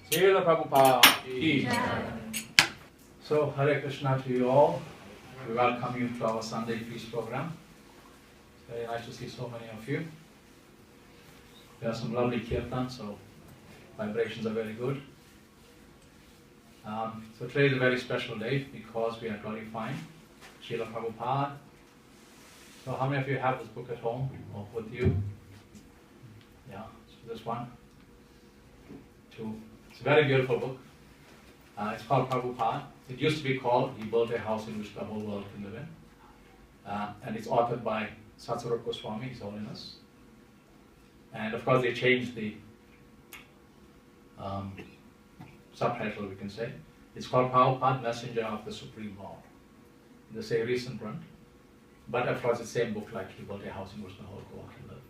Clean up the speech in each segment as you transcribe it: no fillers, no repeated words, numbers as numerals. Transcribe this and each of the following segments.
Srila Prabhupada. So, Hare Krishna to you all. We welcome you to our Sunday feast program. It's very nice to see so many of you. There are some lovely kirtan, so vibrations are very good. So today is a very special day because we are glorifying Srila Prabhupada. So how many of you have this book at home or with you? Yeah, so this one. Two. It's a very beautiful book. It's called Prabhupada. It used to be called He Built a House in Which the Whole World Can Live In. And it's authored by Srila Goswami, His Holiness. And of course they changed the subtitle, we can say. It's called Prabhupada, Messenger of the Supreme Lord. This is a recent print. But of course it's the same book like He Built a House in Which the Whole World Can Live.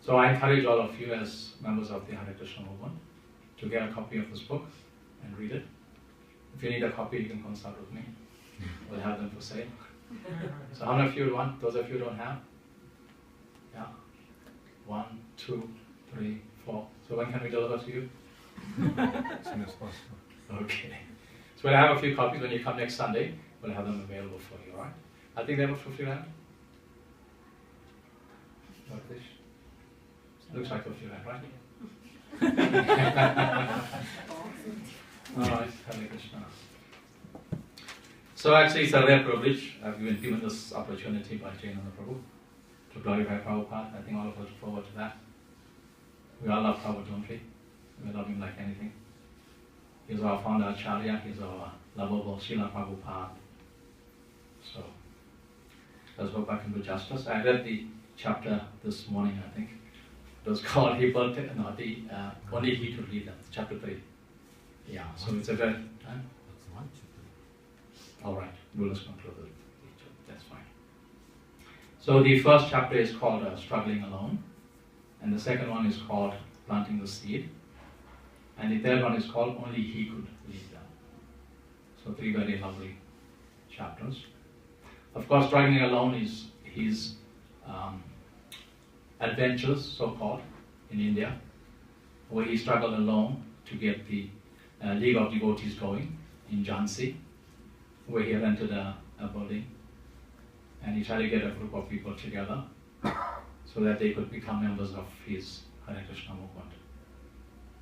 So I encourage all of you as members of the Hare Krishna movement to get a copy of this book and read it. If you need a copy, you can consult with me. We'll have them for sale. So how many of you want? Those of you who don't have? Yeah. 1, 2, 3, 4. So when can we deliver to you? As soon as possible. Okay. So we'll have a few copies when you come next Sunday. We'll have them available for you, all right? I think they're about 50 rand. Like this. Looks like 50 rand, right? Alright, Hare Krishna. So actually it's a rare privilege. I've been given this opportunity by Jainanda Prabhu to glorify Prabhupada. I think all of us look forward to that. We all love Prabhupada, don't we? We love him like anything. He's our founder Acharya, he's our lovable Srila Prabhupada. So let's hope I can do justice. I read the chapter this morning, I think. It was called He Built It, no, only He could read them, chapter 3. Yeah, so it's a very... That's one chapter. All right, we'll just conclude it. That's fine. So the first chapter is called Struggling Alone. And the second one is called Planting the Seed. And the third one is called Only He Could Lead Them. So 3 very lovely chapters. Of course, Struggling Alone is his adventures, so-called, in India, where he struggled alone to get the League of Devotees going in Jhansi, where he rented a building, and he tried to get a group of people together so that they could become members of his Hare Krishna movement.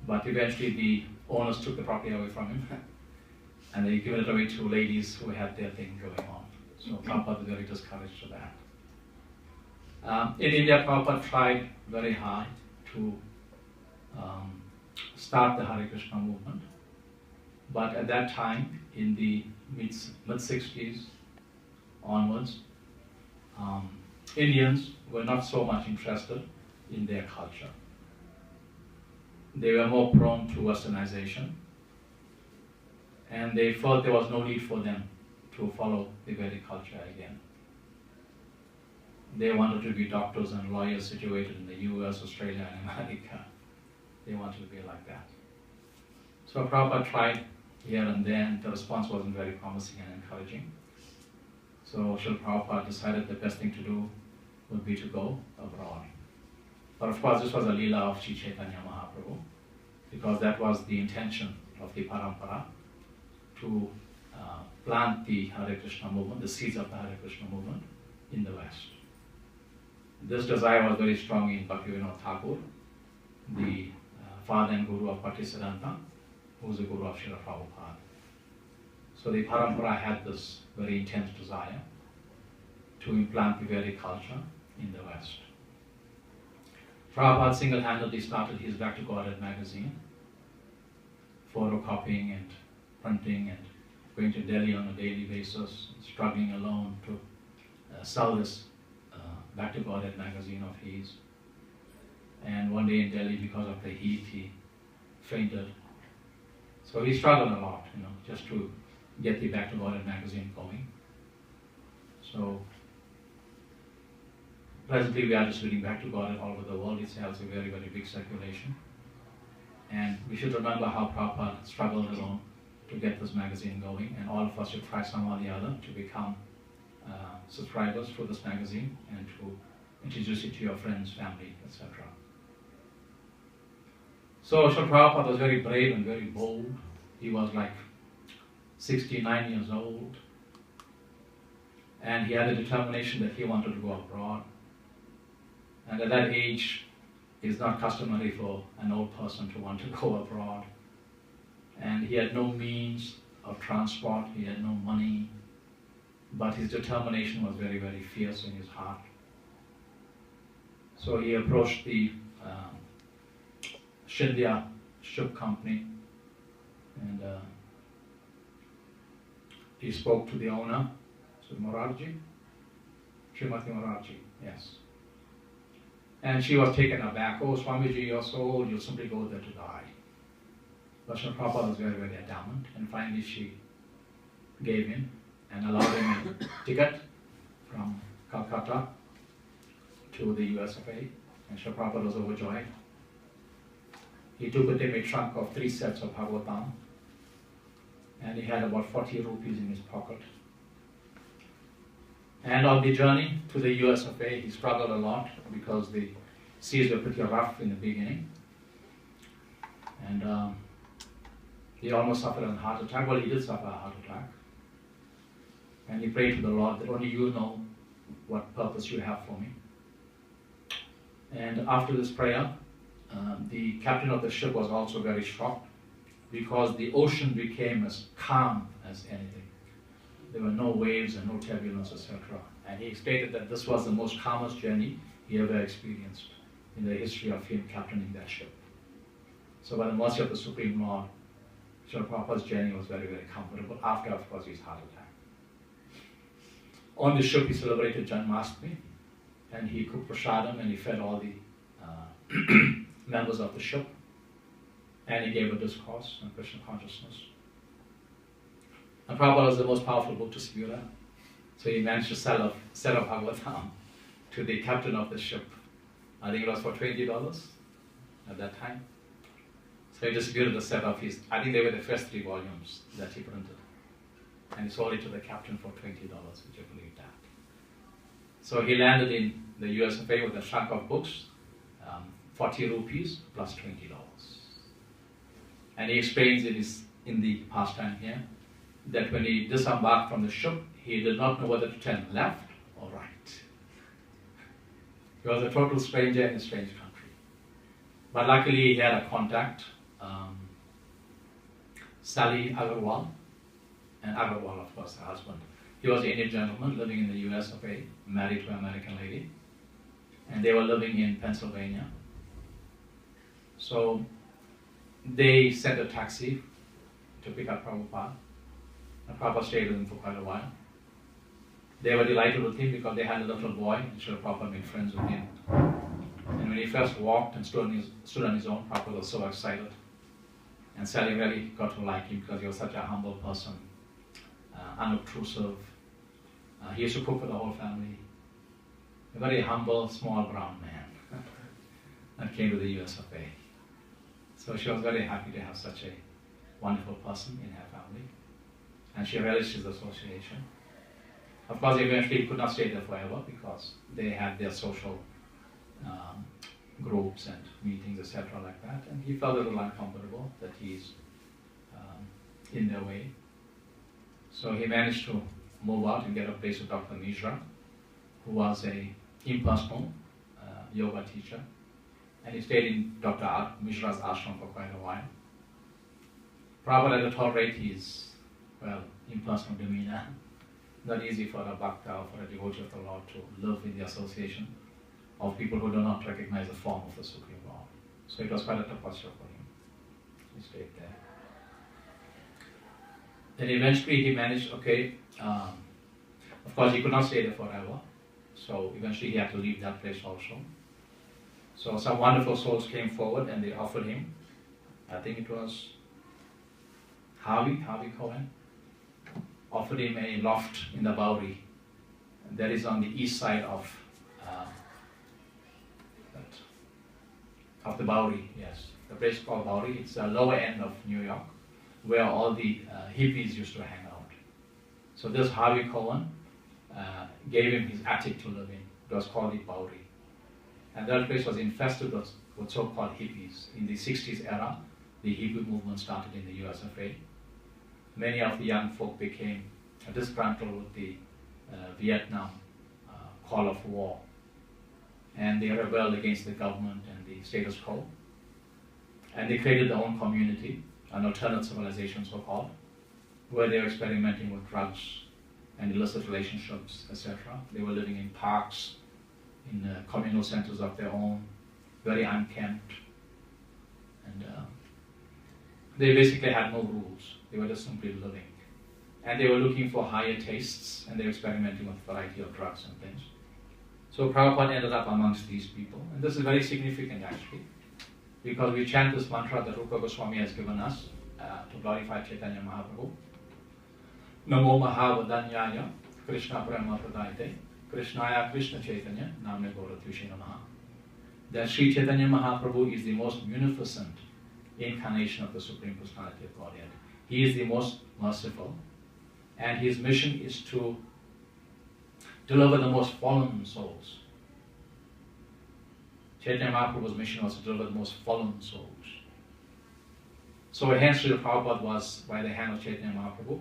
But eventually the owners took the property away from him and they gave it away to ladies who had their thing going on. So Prabhupada was very discouraged to that. In India, Prabhupada tried very hard to start the Hare Krishna movement. But at that time, in the mid-60s onwards, Indians were not so much interested in their culture. They were more prone to westernization, and they felt there was no need for them to follow the Vedic culture again. They wanted to be doctors and lawyers situated in the US, Australia, and America. They wanted to be like that. So Prabhupada tried here and there, and the response wasn't very promising and encouraging. So Srila Prabhupada decided the best thing to do would be to go abroad. But of course, this was a Leela of Sri Chaitanya Mahaprabhu, because that was the intention of the Parampara, to plant the Hare Krishna movement, the seeds of the Hare Krishna movement in the West. This desire was very strong in Bhaktivinoda Thakur, the father and guru of Bhaktisiddhanta, who was the guru of Srila Prabhupada. So the Parampara had this very intense desire to implant the Vedic culture in the West. Prabhupada single-handedly started his Back to Godhead magazine, photocopying and printing and going to Delhi on a daily basis, struggling alone to sell this Back to Godhead magazine of his. And one day in Delhi, because of the heat, he fainted. So he struggled a lot, just to get the Back to Godhead magazine going. So presently we are distributing Back to God all over the world. It has a very, very big circulation. And we should remember how Prabhupada struggled alone to get this magazine going, and all of us should try some or the other to become subscribers for this magazine and to introduce it to your friends, family, etc. So Srila Prabhupada was very brave and very bold. He was like 69 years old, and he had a determination that he wanted to go abroad. And at that age, it's not customary for an old person to want to go abroad. And he had no means of transport, he had no money, but his determination was very, very fierce in his heart. So he approached the Scindia ship company, and he spoke to the owner, so Srimati Morarji, yes. And she was taken aback. Oh, Swamiji, you're so old, you'll simply go there to die. But Srila Prabhupada was very, very adamant, and finally she gave in and allowed him a ticket from Calcutta to the US of A. And Srila Prabhupada was overjoyed. He took with him a trunk of 3 sets of Bhagavatam, and he had about 40 rupees in his pocket. And on the journey to the US of A, he struggled a lot because the seas were pretty rough in the beginning. And he almost suffered a heart attack. Well, he did suffer a heart attack. And he prayed to the Lord that only you know what purpose you have for me. And after this prayer, the captain of the ship was also very shocked because the ocean became as calm as anything. There were no waves and no turbulence, etc. And he stated that this was the most calmest journey he ever experienced in the history of him captaining that ship. So by the mercy of the Supreme Lord, Srila Prabhupada's journey was very, very comfortable after, of course, his heart attack. On the ship, he celebrated Janmashtami, and he cooked prasadam and he fed all the members of the ship, and he gave a discourse on Krishna consciousness. And Prabhupada was the most powerful book distributor, so he managed to sell a set of Bhagavatam to the captain of the ship. I think it was for $20 at that time. So he distributed a set of his, I think they were the first 3 volumes that he printed. And he sold it to the captain for $20, which I believe that. So he landed in the US of A with a trunk of books, 40 rupees plus $20. And he explains in the pastime here that when he disembarked from the ship, he did not know whether to turn left or right. He was a total stranger in a strange country. But luckily he had a contact, Sally Agarwal, and Agarwal, of course, her husband. He was an Indian gentleman living in the US of A, married to an American lady, and they were living in Pennsylvania. So they sent a taxi to pick up Prabhupada, and Prabhupada stayed with him for quite a while. They were delighted with him because they had a little boy, and Srila Prabhupada made friends with him. And when he first walked and stood on his own, Prabhupada was so excited. And Sally really got to like him because he was such a humble person, unobtrusive. He used to cook for the whole family. A very humble, small, brown man that came to the US of A. So she was very happy to have such a wonderful person in her family. And she relished his association. Of course, eventually he could not stay there forever because they had their social groups and meetings, etc. like that. And he felt a little uncomfortable that he's in their way. So he managed to move out and get a place with Dr. Mishra, who was a impersonal yoga teacher. And he stayed in Dr. Mishra's ashram for quite a while. Prabhupada had to tolerate his, impersonal demeanor. Not easy for a bhakta or for a devotee of the Lord to live in the association of people who do not recognize the form of the Supreme Lord. So it was quite a tapasya for him. He stayed there. Then eventually he managed, of course he could not stay there forever. So eventually he had to leave that place also. So some wonderful souls came forward and they offered him, I think it was Harvey Cohen, offered him a loft in the Bowery. And that is on the east side of of the Bowery, yes. The place called Bowery. It's the lower end of New York, where all the hippies used to hang out. So this Harvey Cohen gave him his attic to live in. It was called the Bowery. And that place was infested with so-called hippies. In the 60s era, the hippie movement started in the USFA. Many of the young folk became disgruntled with the Vietnam call of war. And they rebelled against the government and the status quo. And they created their own community, an alternate civilization so-called, where they were experimenting with drugs and illicit relationships, etc. They were living in parks, in communal centers of their own, very unkempt. And they basically had no rules. They were just simply living. And they were looking for higher tastes, and they were experimenting with a variety of drugs and things. So Prabhupada ended up amongst these people. And this is very significant actually, because we chant this mantra that Rupa Goswami has given us to glorify Chaitanya Mahaprabhu. Namo Mahavadanyaya Krishna Prema Pradayate Krishnaya Krishna Chaitanya Namne Gauratvishya Namaha. That Sri Chaitanya Mahaprabhu is the most munificent incarnation of the Supreme Personality of Godhead. He is the most merciful, and his mission is to deliver the most fallen souls. Chaitanya Mahaprabhu's mission was to deliver the most fallen souls. So hence Srila Prabhupada was, by the hand of Chaitanya Mahaprabhu,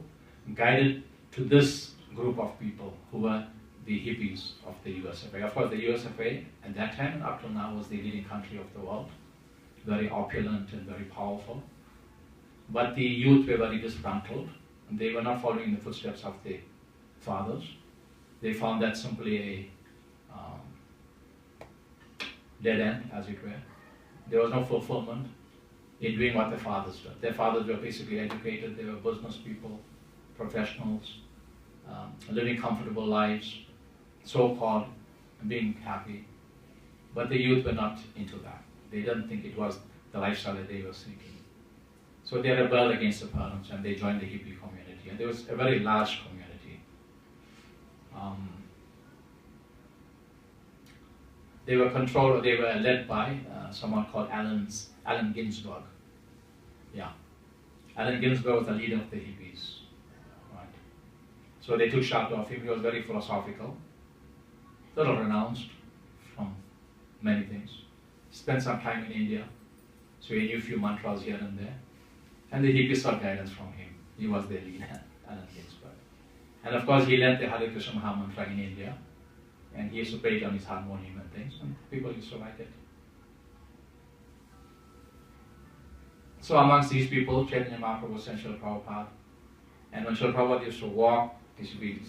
guided to this group of people who were the hippies of the USFA. Of course, the USFA at that time and up till now was the leading country of the world, very opulent and very powerful. But the youth were very disgruntled. They were not following the footsteps of the fathers. They found that simply a dead end, as it were. There was no fulfillment in doing what their fathers did. Their fathers were basically educated. They were business people, professionals, living comfortable lives, so-called, and being happy. But the youth were not into that. They didn't think it was the lifestyle that they were seeking. So they rebelled against the parents and they joined the hippie community. And there was a very large community. They were controlled, or they were led by someone called Allen Ginsberg. Yeah. Allen Ginsberg was the leader of the hippies. Right. So they took shelter of him. He was very philosophical, little renounced from many things. Spent some time in India, so he knew a few mantras here and there. And the hippies sought guidance from him. He was their leader, Allen Ginsberg. And of course, he led the Hare Krishna Maha Mantra in India. And he used to play it on his harmonium and things, and people used to like it. So amongst these people, Chaitanya Mahaprabhu sent Srila Prabhupada. And when Srila Prabhupada used to walk, he used to be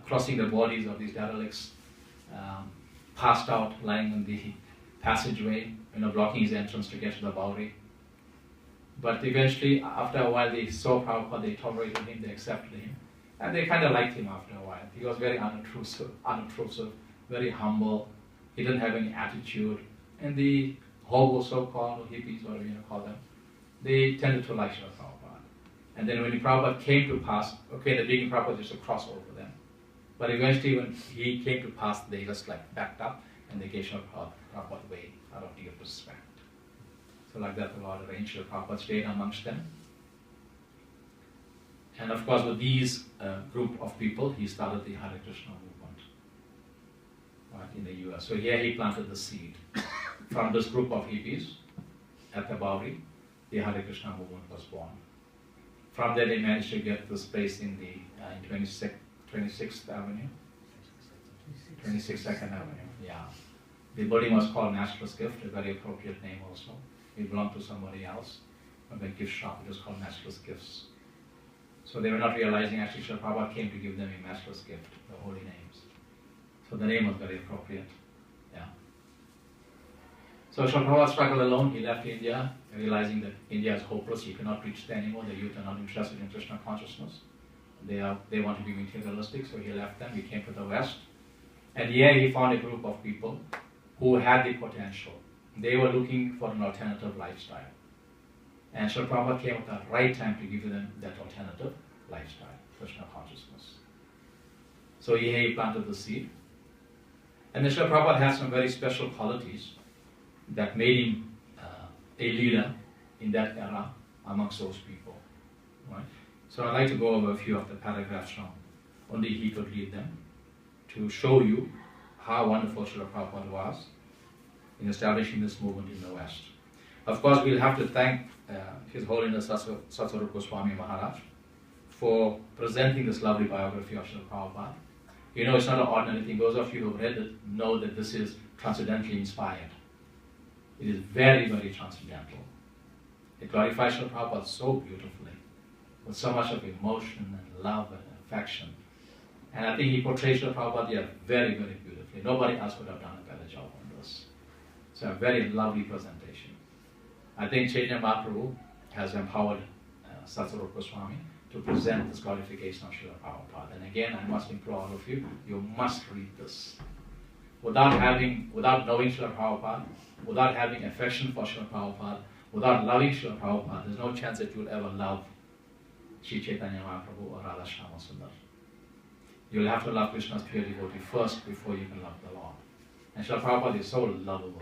crossing the bodies of these derelicts, passed out, lying in the passageway, blocking his entrance to get to the Bowery. But eventually, after a while, they saw Prabhupada, they tolerated him, they accepted him. And they kind of liked him after a while. He was very unobtrusive, very humble. He didn't have any attitude. And the hobos, so-called, or hippies, whatever you call them, they tended to like Srila Prabhupada. And then when the Prabhupada came to pass, okay, the beginning Prabhupada used to cross over them. But eventually when he came to pass, they just like backed up and they gave Srila Prabhupada way out of deep respect. So like that, the Lord arranged. Srila Prabhupada stayed amongst them. And of course, with these group of people, he started the Hare Krishna movement, right, in the US. So here he planted the seed. From this group of hippies at the Bowery, the Hare Krishna movement was born. From there, they managed to get this place in the 26th Avenue, 22nd Avenue. Yeah, the building was called Master's Gift, a very appropriate name also. It belonged to somebody else, a gift shop. It was called Master's Gifts. So they were not realizing actually Srila Prabhupada came to give them a master's gift, the holy names. So the name was very appropriate. Yeah. So Srila Prabhupada struggled alone. He left India, realizing that India is hopeless. He cannot reach there anymore. The youth are not interested in Krishna consciousness. They want to be materialistic, so he left them. He came to the West. And here he found a group of people who had the potential. They were looking for an alternative lifestyle. And Srila Prabhupada came at the right time to give them that alternative lifestyle, Krishna consciousness. So here he planted the seed. And then Srila Prabhupada had some very special qualities that made him a leader in that era amongst those people. Right? So I'd like to go over a few of the paragraphs now. Only he could lead them to show you how wonderful Srila Prabhupada was in establishing this movement in the West. Of course, we'll have to thank His Holiness Satsvarupa Goswami Maharaj for presenting this lovely biography of Srila Prabhupada. You know, it's not an ordinary thing. Those of you who have read it know that this is transcendentally inspired. It is very, very transcendental. It glorifies Srila Prabhupada so beautifully, with so much of emotion and love and affection. And I think he portrays Srila Prabhupada here very, very beautifully. Nobody else could have done a better job on this. So a very lovely presentation. I think Chaitanya Mahaprabhu has empowered Satsvarupa Goswami to present this glorification of Srila Prabhupada. And again, I must implore all of you, you must read this. Without knowing Srila Prabhupada, without having affection for Srila Prabhupada, without loving Srila Prabhupada, there's no chance that you'll ever love Sri Chaitanya Mahaprabhu or Radha Shyama Sundar. You'll have to love Krishna's pure devotee first before you can love the Lord. And Srila Prabhupada is so lovable.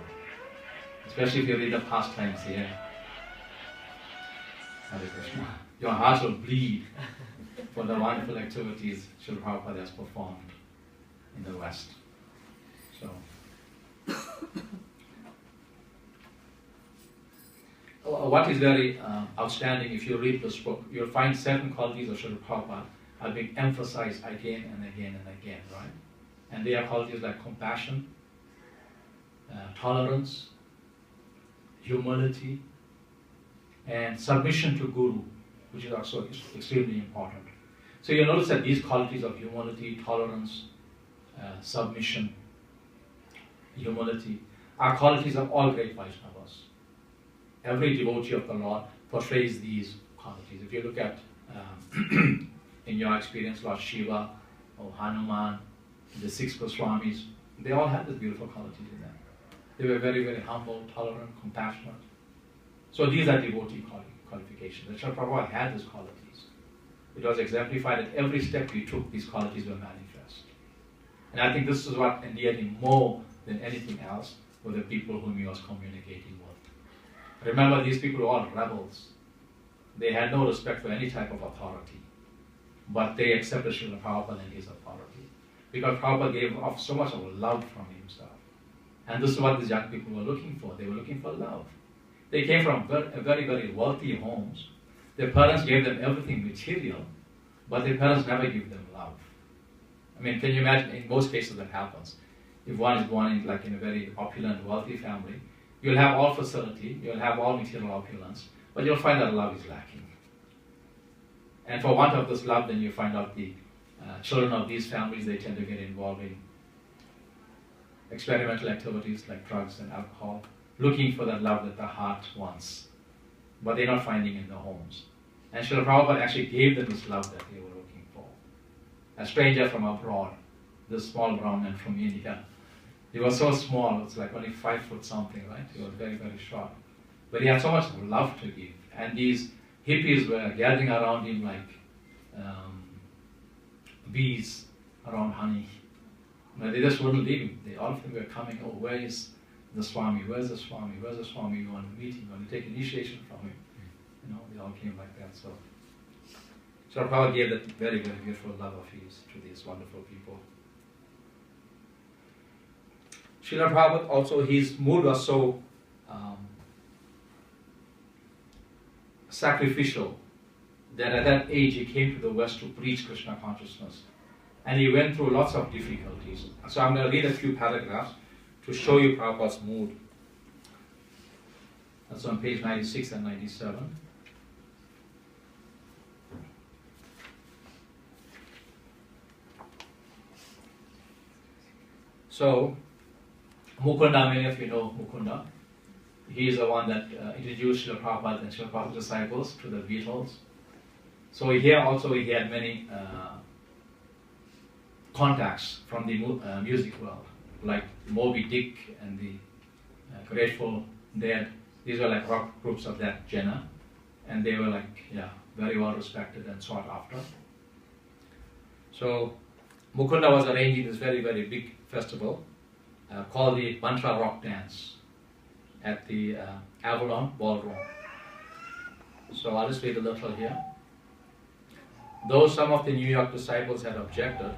Especially if you read the pastimes here. Hare Krishna. Your heart will bleed for the wonderful activities Srila Prabhupada has performed in the West. So, what is very outstanding, if you read this book, you'll find certain qualities of Srila Prabhupada are being emphasized again and again and again, right? And they are qualities like compassion, tolerance, humility, and submission to Guru, which is also extremely important. So you notice that these qualities of humility, tolerance, submission, humility, are qualities of all great Vaishnavas. Every devotee of the Lord portrays these qualities. If you look at, in your experience, Lord Shiva or Hanuman, the 6 Goswamis, they all had these beautiful qualities in them. They were very, very humble, tolerant, compassionate. So these are devotee qualifications. And Srila Prabhupada had these qualities. It was exemplified at every step he took, these qualities were manifest. And I think this is what endeared him more than anything else were the people whom he was communicating with. Remember, these people were all rebels. They had no respect for any type of authority. But they accepted Srila Prabhupada and his authority. Because Prabhupada gave off so much of love from himself. And this is what these young people were looking for. They were looking for love. They came from very, very wealthy homes. Their parents gave them everything material, but their parents never gave them love. I mean, can you imagine, in most cases that happens. If one is born in a very opulent, wealthy family, you'll have all facility, you'll have all material opulence, but you'll find that love is lacking. And for want of this love, then you find out the children of these families, they tend to get involved in experimental activities like drugs and alcohol, looking for that love that the heart wants, but they're not finding in the homes. And Srila Prabhupada actually gave them this love that they were looking for. A stranger from abroad, this small brown man from India, he was so small, it's like only 5 foot something, right? He was very, very short. But he had so much love to give. And these hippies were gathering around him like bees around honey. But they just wouldn't leave him. All of them were coming, oh, where is the Swami? Where's the Swami? Where's the Swami? You want to meet him? You want to take initiation from him? You know, they all came like that. So Prabhupada gave that very, very beautiful love of his to these wonderful people. Srila Prabhupada also, his mood was so sacrificial that at that age he came to the West to preach Krishna consciousness. And he went through lots of difficulties. So I'm going to read a few paragraphs to show you Prabhupada's mood. That's on page 96 and 97. So, Mukunda, many of you know Mukunda. He is the one that introduced Srila Prabhupada and Srila Prabhupada's disciples to the Beatles. So here also he had many contacts from the music world, like Moby Dick and the Grateful Dead. These were like rock groups of that genre, and they were like, very well respected and sought after. So Mukunda was arranging this very, very big festival called the Mantra Rock Dance. at the Avalon Ballroom. So I'll just read a little here. Though some of the New York disciples had objected,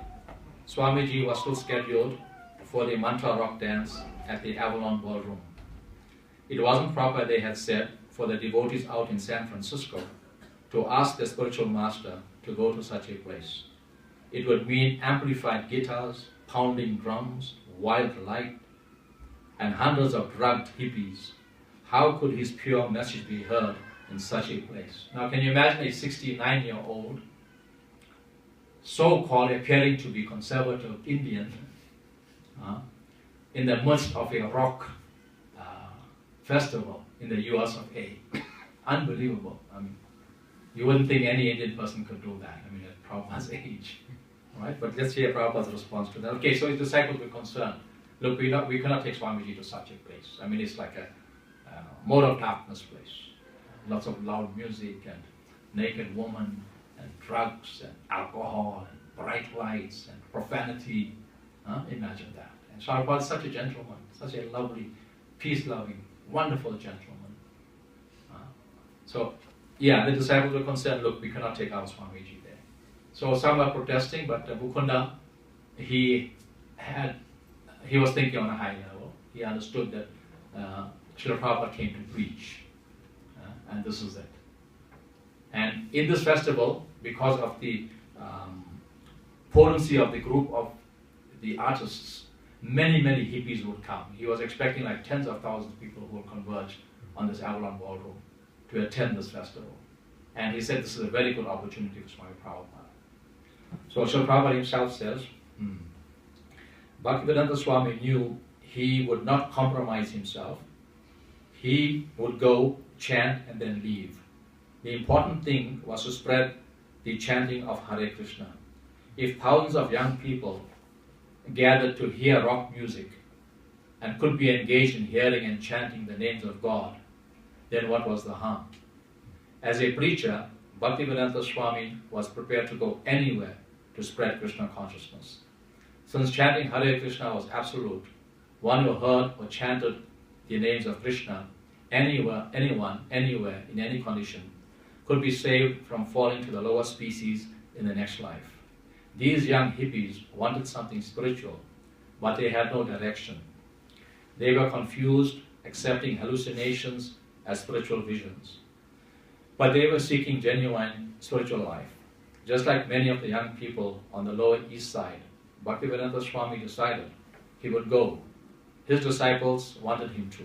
Swamiji was still scheduled for the mantra rock dance at the Avalon Ballroom. It wasn't proper, they had said, for the devotees out in San Francisco to ask their spiritual master to go to such a place. It would mean amplified guitars, pounding drums, wild light, and hundreds of drugged hippies. How could his pure message be heard in such a place? Now can you imagine a 69-year-old, so-called appearing to be conservative Indian, in the midst of a rock festival in the US of A. Unbelievable. I mean, you wouldn't think any Indian person could do that, I mean, at Prabhupada's age. Right? But let's hear Prabhupada's response to that. Okay, so his disciples were concerned. Look, we cannot take Swamiji to such a place. I mean, it's like a mode of darkness place. Lots of loud music and naked women and drugs and alcohol and bright lights and profanity. Imagine that. And Prabhupada is such a gentleman, such a lovely, peace-loving, wonderful gentleman. So, yeah, the disciples were concerned, look, we cannot take our Swamiji there. So some were protesting, but Mukunda, he was thinking on a high level. He understood that Srila Prabhupada came to preach, and this is it. And in this festival, because of the potency of the group of the artists, many hippies would come. He was expecting like tens of thousands of people who will converge on this Avalon Ballroom to attend this festival. And he said this is a very good opportunity for Swami Prabhupada. So Srila Prabhupada himself says, Bhaktivedanta Swami knew he would not compromise himself. He would go, chant, and then leave. The important thing was to spread the chanting of Hare Krishna. If thousands of young people gathered to hear rock music and could be engaged in hearing and chanting the names of God, then what was the harm? As a preacher, Bhaktivedanta Swami was prepared to go anywhere to spread Krishna consciousness. Since chanting Hare Krishna was absolute, one who heard or chanted the names of Krishna anywhere, anyone, anywhere, in any condition, could be saved from falling to the lower species in the next life. These young hippies wanted something spiritual, but they had no direction. They were confused, accepting hallucinations as spiritual visions. But they were seeking genuine spiritual life. Just like many of the young people on the Lower East Side, Bhaktivedanta Swami decided he would go. His disciples wanted him to,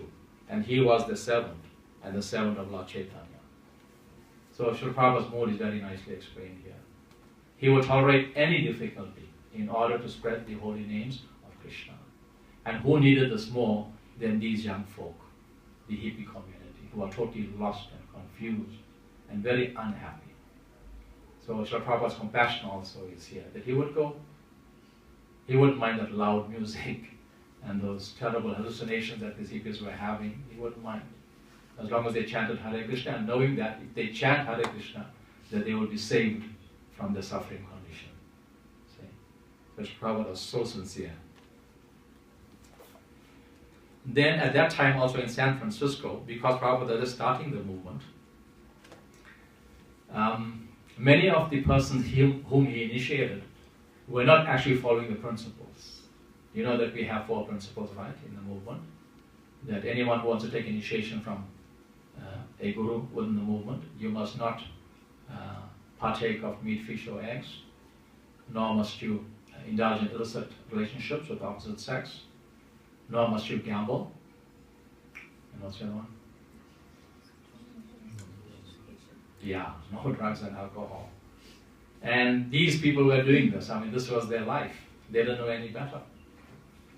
and he was the servant, and the servant of Lord Chaitanya. So Srila Prabhupada's mood is very nicely explained here. He would tolerate any difficulty in order to spread the holy names of Krishna. And who needed this more than these young folk, the hippie community, who are totally lost and confused and very unhappy. So Srila Prabhupada's compassion also is here, that he would go, he wouldn't mind that loud music and those terrible hallucinations that these hippies were having, he wouldn't mind. As long as they chanted Hare Krishna, and knowing that if they chant Hare Krishna, that they will be saved from the suffering condition. See? So Prabhupada was so sincere. Then at that time also in San Francisco, because Prabhupada is starting the movement, many of the persons whom he initiated were not actually following the principles. You know that we have 4 principles, right, in the movement? That anyone who wants to take initiation from a guru within the movement, you must not partake of meat, fish, or eggs, nor must you indulge in illicit relationships with the opposite sex, nor must you gamble. And what's the other one? Yeah, no drugs and alcohol. And these people were doing this. I mean, this was their life. They didn't know any better.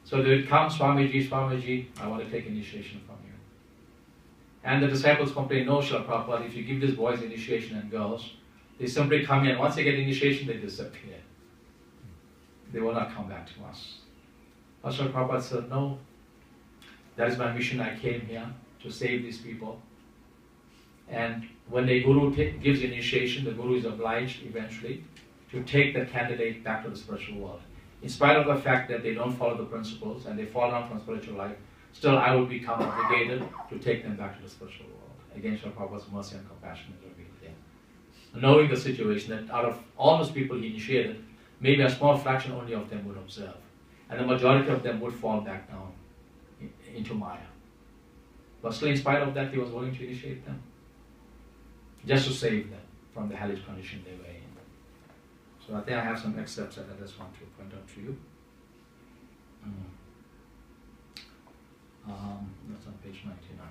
So they would come, Swamiji, Swamiji, I want to take initiation from you. And the disciples complained, no, Srila Prabhupada, if you give these boys initiation and girls, they simply come in. Once they get initiation, they disappear. They will not come back to us. But Srila Prabhupada said, no, that is my mission. I came here to save these people. And when the guru gives initiation, the guru is obliged eventually to take the candidate back to the spiritual world. In spite of the fact that they don't follow the principles and they fall down from spiritual life, still I would become obligated to take them back to the spiritual world. Again, Srila Prabhupada's mercy and compassion is revealed there. Knowing the situation that out of all those people he initiated, maybe a small fraction only of them would observe. And the majority of them would fall back down into Maya. But still, in spite of that, he was willing to initiate them. Just to save them from the hellish condition they were in. So I think I have some excerpts that I just want to point out to you. That's on page 99.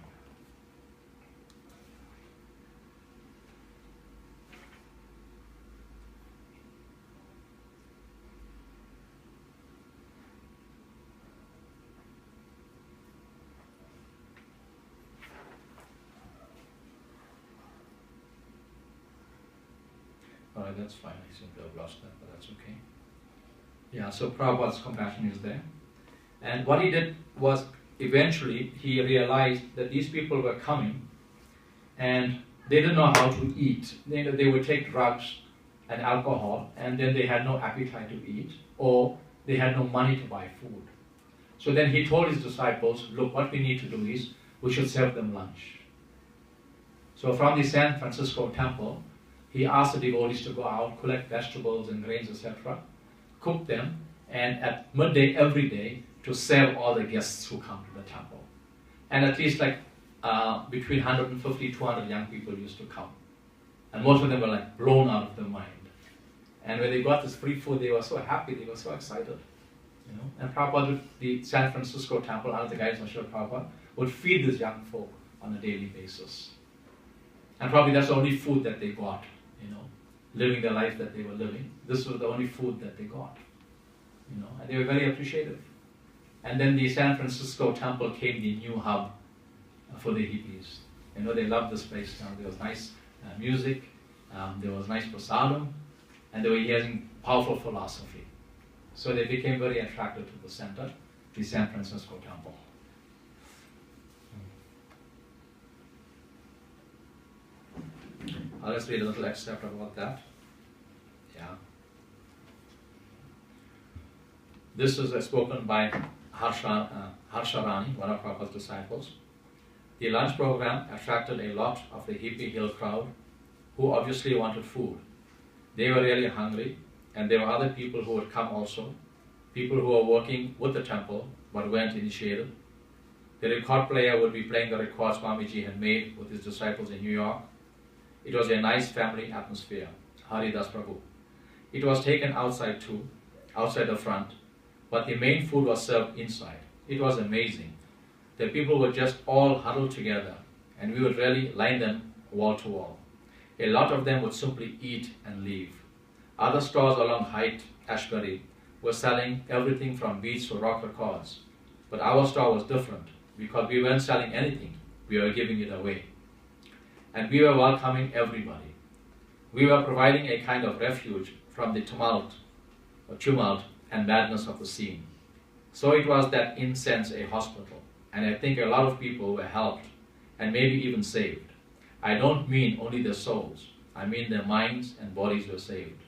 Alright, that's fine. I seem to have lost that, but that's okay. Yeah, so Prabhupada's compassion is there. And what he did was, eventually, he realized that these people were coming and they didn't know how to eat. They would take drugs and alcohol, and then they had no appetite to eat, or they had no money to buy food. So then he told his disciples, look, what we need to do is, we should serve them lunch. So from the San Francisco temple, he asked the devotees to go out, collect vegetables and grains, etc., cook them, and at midday every day to serve all the guests who come to the temple. And at least like between 150, 200 young people used to come. And most of them were like blown out of their mind. And when they got this free food, they were so happy, they were so excited. You know? And Prabhupada, the San Francisco temple, under the guidance of Srila Prabhupada, would feed these young folk on a daily basis. And probably that's the only food that they got, you know, living the life that they were living. This was the only food that they got, you know, and they were very appreciative. And then the San Francisco temple came the new hub for the hippies. You know, they loved this place. You know, there was nice music, there was nice prasadam, and they were hearing powerful philosophy. So they became very attracted to the center, the San Francisco temple. I'll just read a little excerpt about that. Yeah. This is spoken by Harsharani, one of Prabhupada's disciples. The lunch program attracted a lot of the hippie hill crowd who obviously wanted food. They were really hungry, and there were other people who would come also, people who were working with the temple but weren't initiated. The record player would be playing the records Swamiji had made with his disciples in New York. It was a nice family atmosphere. Hari Das Prabhu. It was taken outside too, outside the front, but the main food was served inside. It was amazing. The people were just all huddled together, and we would really line them wall to wall. A lot of them would simply eat and leave. Other stores along Haight, Ashbury, were selling everything from beads to rock records. But our store was different, because we weren't selling anything, we were giving it away. And we were welcoming everybody. We were providing a kind of refuge from the tumult and madness of the scene. So it was that in sense a hospital, and I think a lot of people were helped and maybe even saved. I don't mean only their souls, I mean their minds and bodies were saved.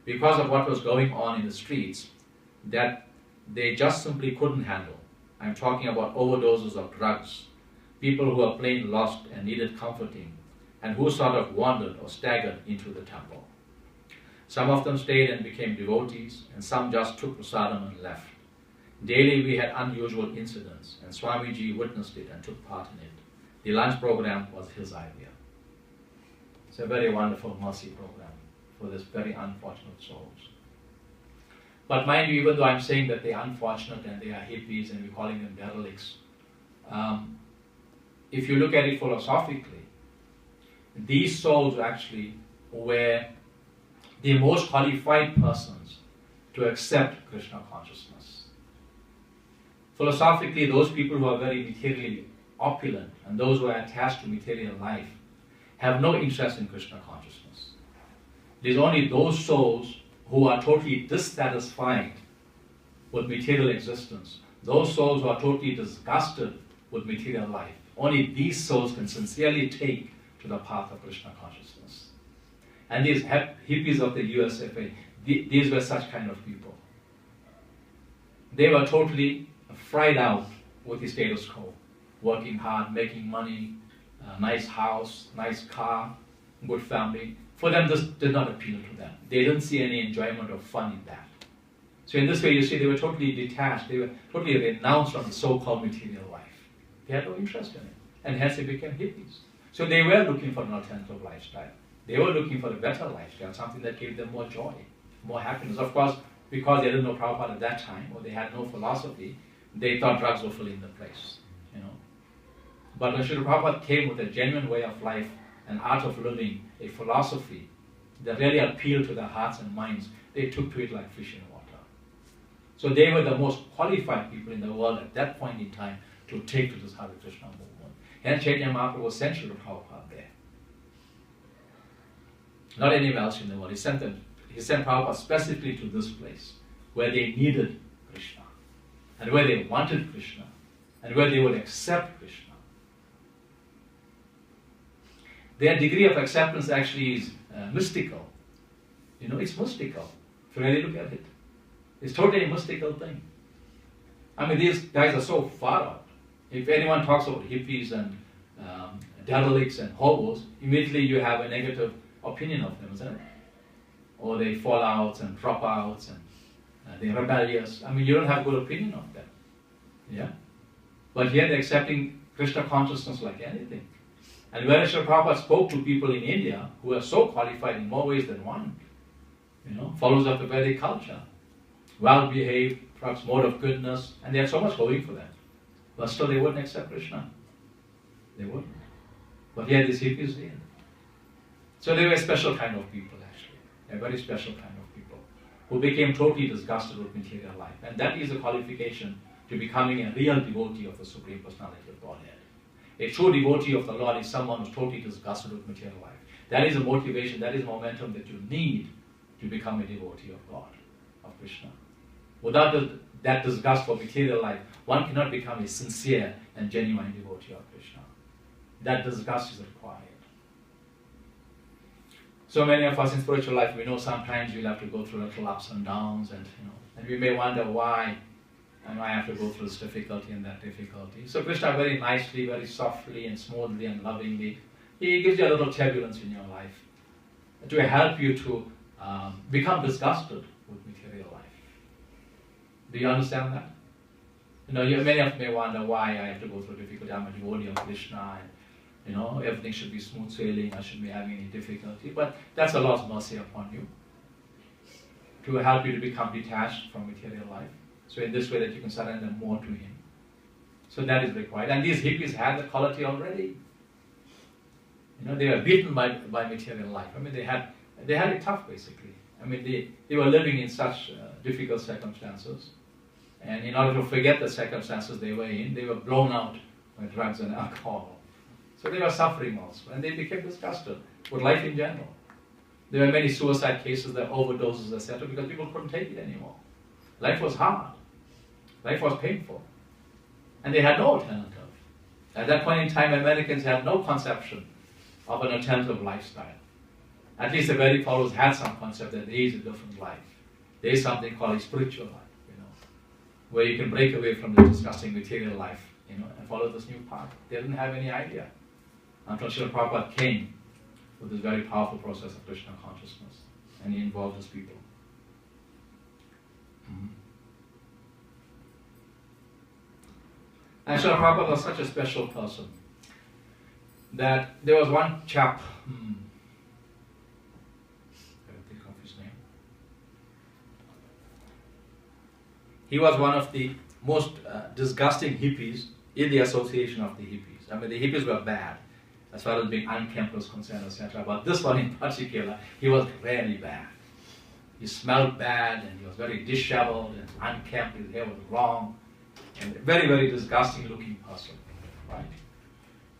Because of what was going on in the streets that they just simply couldn't handle. I'm talking about overdoses of drugs, people who were plain lost and needed comforting, and who sort of wandered or staggered into the temple. Some of them stayed and became devotees, and some just took prasadam and left. Daily we had unusual incidents, and Swamiji witnessed it and took part in it. The lunch program was his idea. It's a very wonderful mercy program for this very unfortunate souls. But mind you, even though I'm saying that they are unfortunate and they are hippies and we're calling them derelicts, if you look at it philosophically, these souls actually were the most qualified persons to accept Krishna consciousness. Philosophically, those people who are very materially opulent and those who are attached to material life have no interest in Krishna consciousness. It is only those souls who are totally dissatisfied with material existence, those souls who are totally disgusted with material life. Only these souls can sincerely take to the path of Krishna consciousness. And these hippies of the USFA, these were such kind of people. They were totally fried out with the status quo, working hard, making money, nice house, nice car, good family. For them, this did not appeal to them. They didn't see any enjoyment or fun in that. So in this way, you see, they were totally detached. They were totally renounced from the so-called material life. They had no interest in it. And hence they became hippies. So they were looking for an alternative lifestyle. They were looking for a better lifestyle, something that gave them more joy, more happiness. Of course, because they didn't know Prabhupada at that time, or they had no philosophy, they thought drugs were filling the place, you know. But when Srila Prabhupada came with a genuine way of life, an art of living, a philosophy that really appealed to their hearts and minds, they took to it like fish in water. So they were the most qualified people in the world at that point in time to take to this Hare Krishna movement. Hence Chaitanya Mahaprabhu was sent to Prabhupada there. Not anywhere else in the world. He sent Prabhupada specifically to this place where they needed Krishna and where they wanted Krishna and where they would accept Krishna. Their degree of acceptance actually is mystical. You know, it's mystical. If you really look at it, it's totally a mystical thing. I mean, these guys are so far out. If anyone talks about hippies and derelicts and hobos, immediately you have a negative opinion of them, isn't it? Or they fall out and drop out and they're rebellious. I mean, you don't have a good opinion of them. Yeah? But here they're accepting Krishna consciousness like anything. And when Srila Prabhupada spoke to people in India who are so qualified in more ways than one, you know, followers of the Vedic culture, well-behaved, perhaps mode of goodness, and they had so much going for them. But still they wouldn't accept Krishna. They wouldn't. But here these hippies did. So they were a special kind of people actually. A very special kind of people who became totally disgusted with material life. And that is a qualification to becoming a real devotee of the Supreme Personality of Godhead. A true devotee of the Lord is someone who's totally disgusted with material life. That is a motivation, that is a momentum that you need to become a devotee of God, of Krishna. Without that disgust for material life, one cannot become a sincere and genuine devotee of Krishna. That disgust is required. So many of us in spiritual life, we know sometimes we'll have to go through little ups and downs, and we may wonder why I have to go through this difficulty and that difficulty. So Krishna very nicely, very softly and smoothly and lovingly, he gives you a little turbulence in your life to help you to become disgusted with material life. Do you understand that? You know, many of you may wonder why I have to go through difficulty. I'm a devotee of Krishna, and you know, everything should be smooth sailing. I shouldn't be having any difficulty. But that's the Lord's mercy upon you to help you to become detached from material life. So in this way that you can surrender more to Him. So that is required. And these hippies had the quality already. You know, they were beaten by material life. I mean, they had it tough basically. I mean, they were living in such difficult circumstances. And in order to forget the circumstances they were in, they were blown out by drugs and alcohol. So they were suffering also. And they became disgusted with life in general. There were many suicide cases, there were overdoses, etc., because people couldn't take it anymore. Life was hard. Life was painful. And they had no alternative. At that point in time, Americans had no conception of an alternative lifestyle. At least the Vedic followers had some concept that there is a different life. There is something called a spiritual life, you know, where you can break away from the disgusting material life, you know, and follow this new path. They didn't have any idea until Srila Prabhupada came with this very powerful process of Krishna consciousness, and he involved his people. And Srila Prabhupada was such a special person that there was one chap, I don't think of his name. He was one of the most disgusting hippies in the association of the hippies. I mean, the hippies were bad as far as being unkempt was concerned, etc. But this one in particular, he was really bad. He smelled bad, and he was very disheveled and unkempt. His hair was long, and very, very disgusting looking person, right?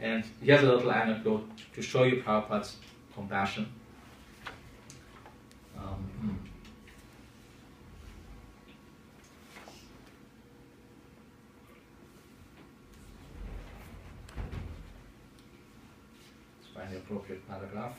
And here's a little anecdote to show you Prabhupada's compassion. Let's find the appropriate paragraph.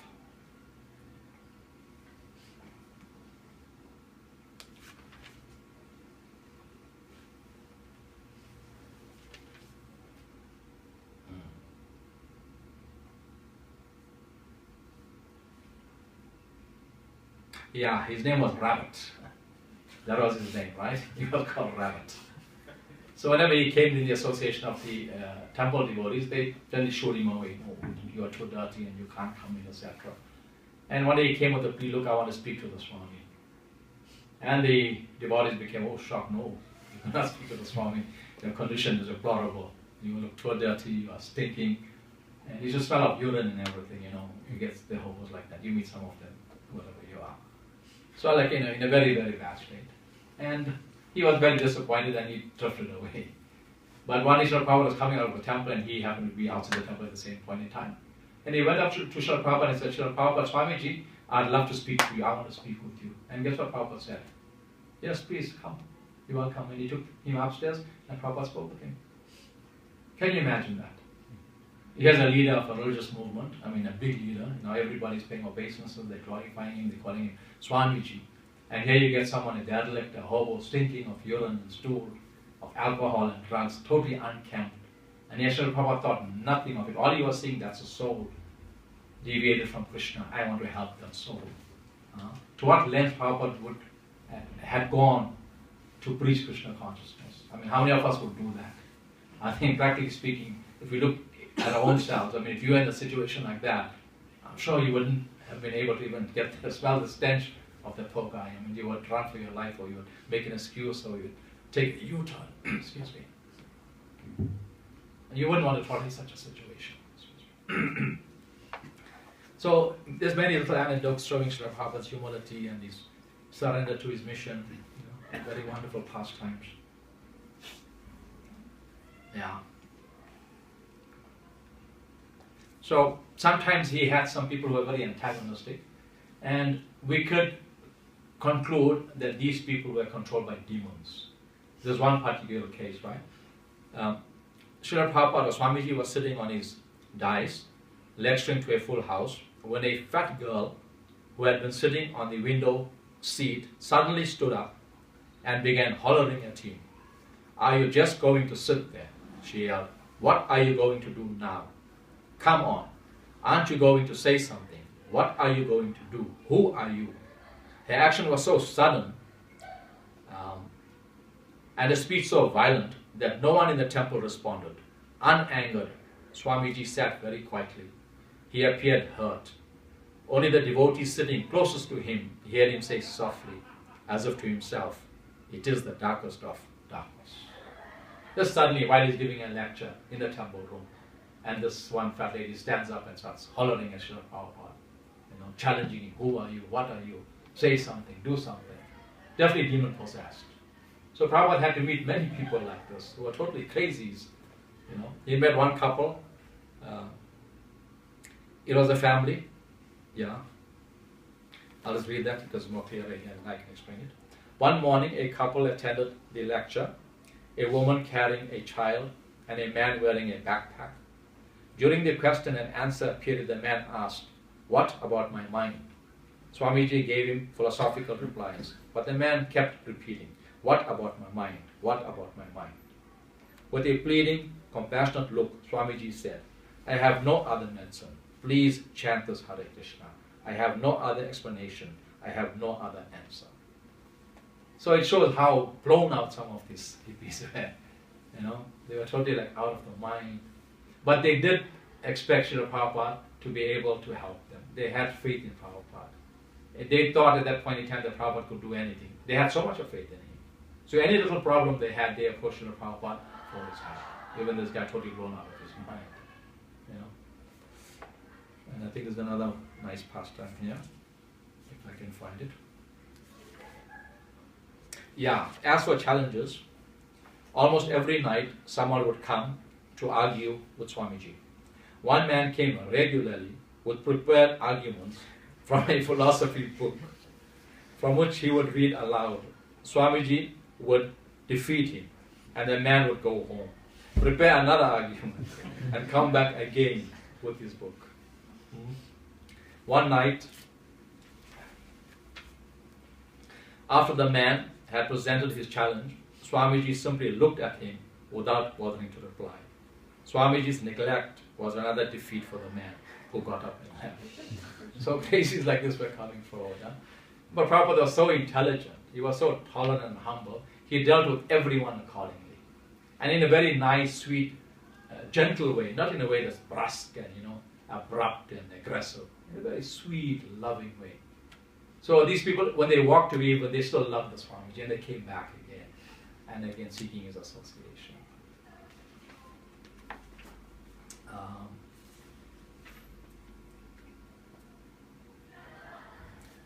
Yeah, his name was Rabbit. That was his name, right? He was called Rabbit. So whenever he came in the association of the temple devotees, they generally showed him away. Oh, you are too dirty and you can't come in, etc. And one day he came with a plea, look, I want to speak to the Swami. And the devotees became, oh, shocked, no, you cannot speak to the Swami. Your condition is deplorable. You look too dirty, you are stinking. And you just smell of urine and everything, You get the hobos like that. You meet some of them, wherever you are. So like, in a very, very bad state. And he was very disappointed and he drifted away. But one day Srila Prabhupada was coming out of the temple and he happened to be outside the temple at the same point in time. And he went up to Srila Prabhupada and said, Srila Prabhupada, Swamiji, I'd love to speak to you. I want to speak with you. And guess what Prabhupada said? Yes, please, come. You're welcome. And he took him upstairs and Prabhupada spoke with him. Can you imagine that? Here's a leader of a religious movement, a big leader. Everybody's paying obeisances, they're glorifying him, they're calling him Swamiji. And here you get someone, a derelict, a hobo, stinking of urine and stool, of alcohol and drugs, totally unkempt. And yet Srila Prabhupada thought nothing of it. All he was seeing, that's a soul deviated from Krishna. I want to help that soul. To what length Prabhupada had gone to preach Krishna consciousness? How many of us would do that? I think, practically speaking, if we look at our own selves, if you were in a situation like that, I'm sure you wouldn't have been able to even smell the stench of the poor guy. You would run for your life, or you would make an excuse, or you would take a U-turn. Excuse me. And you wouldn't want to tolerate such a situation. So there's many little anecdotes showing Srila Prabhupada's humility and his surrender to his mission. Very wonderful pastimes. Yeah. So sometimes he had some people who were very antagonistic, and we could conclude that these people were controlled by demons. There's one particular case, right? Srila Prabhupada or Swamiji was sitting on his dais, lecturing to a full house, when a fat girl who had been sitting on the window seat suddenly stood up and began hollering at him. Are you just going to sit there? She yelled. What are you going to do now? Come on. Aren't you going to say something? What are you going to do? Who are you? Her action was so sudden and her speech so violent that no one in the temple responded. Unangered, Swamiji sat very quietly. He appeared hurt. Only the devotee sitting closest to him heard him say softly, as if to himself, it is the darkest of darkness. Just suddenly, while he's giving a lecture in the temple room, and this one fat lady stands up and starts hollering at Srila Prabhupada, challenging him, who are you, what are you, say something, do something. Definitely demon possessed. So Prabhupada had to meet many people like this, who were totally crazies. He met one couple, it was a family, I'll just read that because it's more clear here and I can explain it. One morning, a couple attended the lecture, a woman carrying a child and a man wearing a backpack. During the question and answer period, the man asked, what about my mind? Swamiji gave him philosophical replies, but the man kept repeating, what about my mind? What about my mind? With a pleading, compassionate look, Swamiji said, I have no other medicine. Please chant this Hare Krishna. I have no other explanation. I have no other answer. So it shows how blown out some of these hippies were. They were totally out of their mind. But they did expect Srila Prabhupada to be able to help them. They had faith in Prabhupada. They thought at that point in time that Prabhupada could do anything. They had so much of faith in him. So any little problem they had, they approached Srila Prabhupada for his help. Even this guy totally blown out of his mind. And I think there's another nice pastime here, if I can find it. As for challenges, almost every night someone would come to argue with Swamiji. One man came regularly with prepared arguments from a philosophy book, from which he would read aloud. Swamiji would defeat him, and the man would go home, prepare another argument, and come back again with his book. One night, after the man had presented his challenge, Swamiji simply looked at him without bothering to reply. Swamiji's neglect was another defeat for the man who got up and left. So cases like this were coming forward. But Prabhupada was so intelligent, he was so tolerant and humble, he dealt with everyone accordingly. And in a very nice, sweet, gentle way, not in a way that's brusque and, abrupt and aggressive, in a very sweet, loving way. So these people, when they walked away, but they still loved the Swamiji, and they came back again and again seeking his association.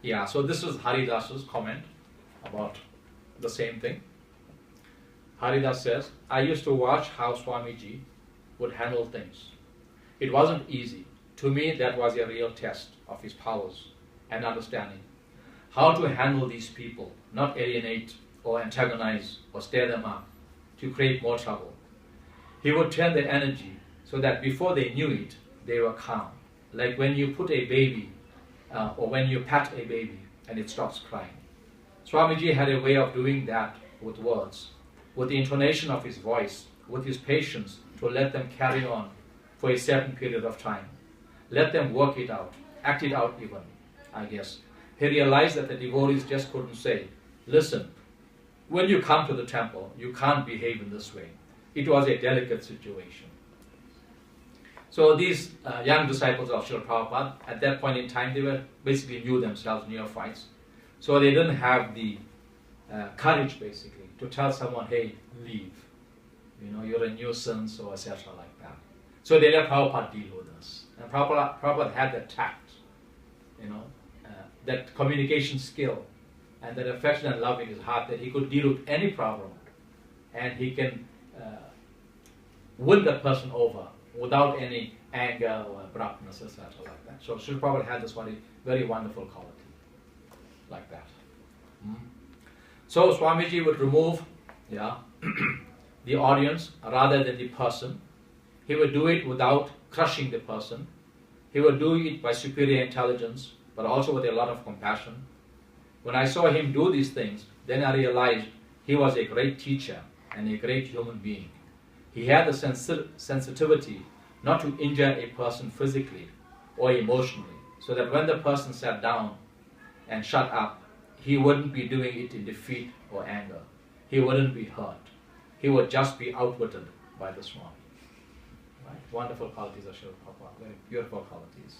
Yeah, so this is Haridas's comment about the same thing. Haridas says, I used to watch how Swamiji would handle things. It wasn't easy. To me, that was a real test of his powers and understanding. How to handle these people, not alienate or antagonize or stir them up to create more trouble. He would turn their energy so that before they knew it, they were calm. Like when you put a baby or when you pat a baby and it stops crying. Swamiji had a way of doing that with words, with the intonation of his voice, with his patience to let them carry on for a certain period of time. Let them work it out, act it out even, I guess. He realized that the devotees just couldn't say, listen, when you come to the temple, you can't behave in this way. It was a delicate situation. So these young disciples of Srila Prabhupada, at that point in time, they were basically knew themselves neophytes. So they didn't have the courage, basically, to tell someone, hey, leave. You're a nuisance or etc. like that. So they let Prabhupada deal with this. And Prabhupada had that tact, that communication skill, and that affection and love in his heart that he could deal with any problem. And he can win that person over without any anger or abruptness, etc. like that. So Srila Prabhupada had this very wonderful quality like that. So Swamiji would remove the audience rather than the person. He would do it without crushing the person. He would do it by superior intelligence, but also with a lot of compassion. When I saw him do these things, then I realized he was a great teacher and a great human being. He had the sensitivity not to injure a person physically or emotionally, so that when the person sat down and shut up, he wouldn't be doing it in defeat or anger. He wouldn't be hurt. He would just be outwitted by the Swami. Right? Wonderful qualities of Srila Prabhupada, very beautiful qualities.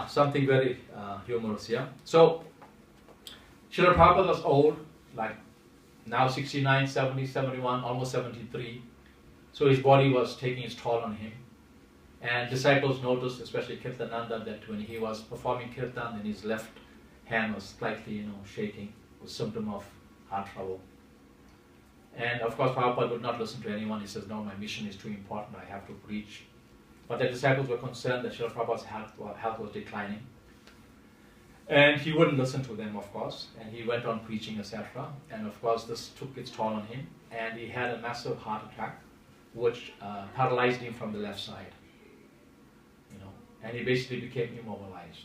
Something very humorous here. So, Srila Prabhupada was old, like now 69, 70, 71, almost 73. So his body was taking its toll on him. And disciples noticed, especially Kirtananda, that when he was performing kirtan, then his left hand was slightly, shaking, with symptom of heart trouble. And of course, Prabhupada would not listen to anyone. He says, no, my mission is too important, I have to preach. But the disciples were concerned that Srila Prabhupada's health was declining. And he wouldn't listen to them, of course. And he went on preaching, etc. And of course, this took its toll on him. And he had a massive heart attack, which paralyzed him from the left side. And he basically became immobilized.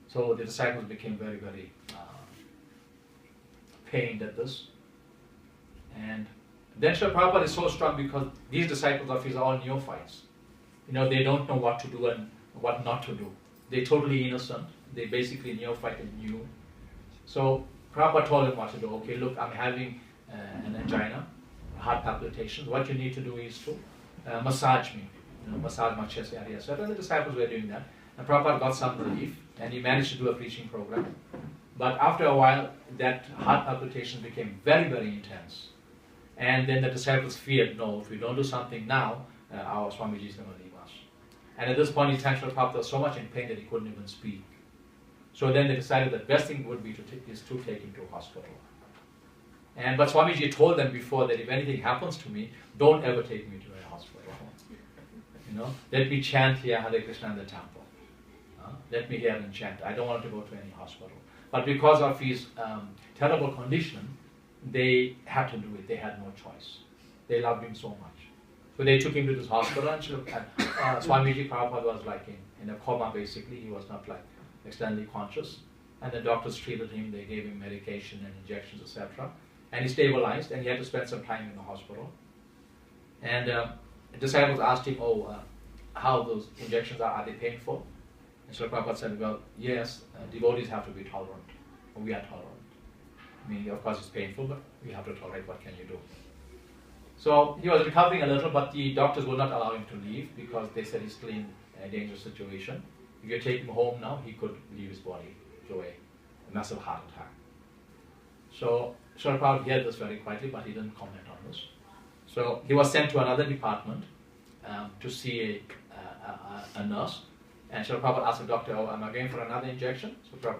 So the disciples became very, very pained at this. And then Srila Prabhupada is so strong because these disciples of his are all neophytes. They don't know what to do and what not to do. They're totally innocent. They basically neophyte and new. So Prabhupada told him what to do. Okay, look, I'm having an angina, heart palpitations. What you need to do is to massage me. Massage my chest area, etc. And the disciples were doing that. And Prabhupada got some relief, and he managed to do a preaching program. But after a while, that heart palpitation became very, very intense. And then the disciples feared, no, if we don't do something now, our Swamiji is going to leave us. And at this point in time, Srila Prabhupada was so much in pain that he couldn't even speak. So then they decided that the best thing would be to take him to a hospital. But Swamiji told them before that if anything happens to me, don't ever take me to a hospital. Let me chant here Hare Krishna in the temple. Let me hear and chant. I don't want to go to any hospital. But because of his terrible condition, they had to do it. They had no choice. They loved him so much. So they took him to this hospital, and Swamiji Prabhupada was like in a coma basically. He was not like externally conscious. And the doctors treated him. They gave him medication and injections, etc. And he stabilized, and he had to spend some time in the hospital. And the disciples asked him, how those injections are they painful? And Srila Prabhupada said, well, yes, devotees have to be tolerant. We are tolerant. I mean, of course, it's painful, but we have to tolerate. What can you do? So he was recovering a little, but the doctors would not allow him to leave because they said he's still in a dangerous situation. If you take him home now, he could leave his body to a massive heart attack. So Srila Prabhupada heard this very quietly, but he didn't comment on this. So he was sent to another department to see a nurse. And Srila Prabhupada asked the doctor, oh, am I going for another injection? So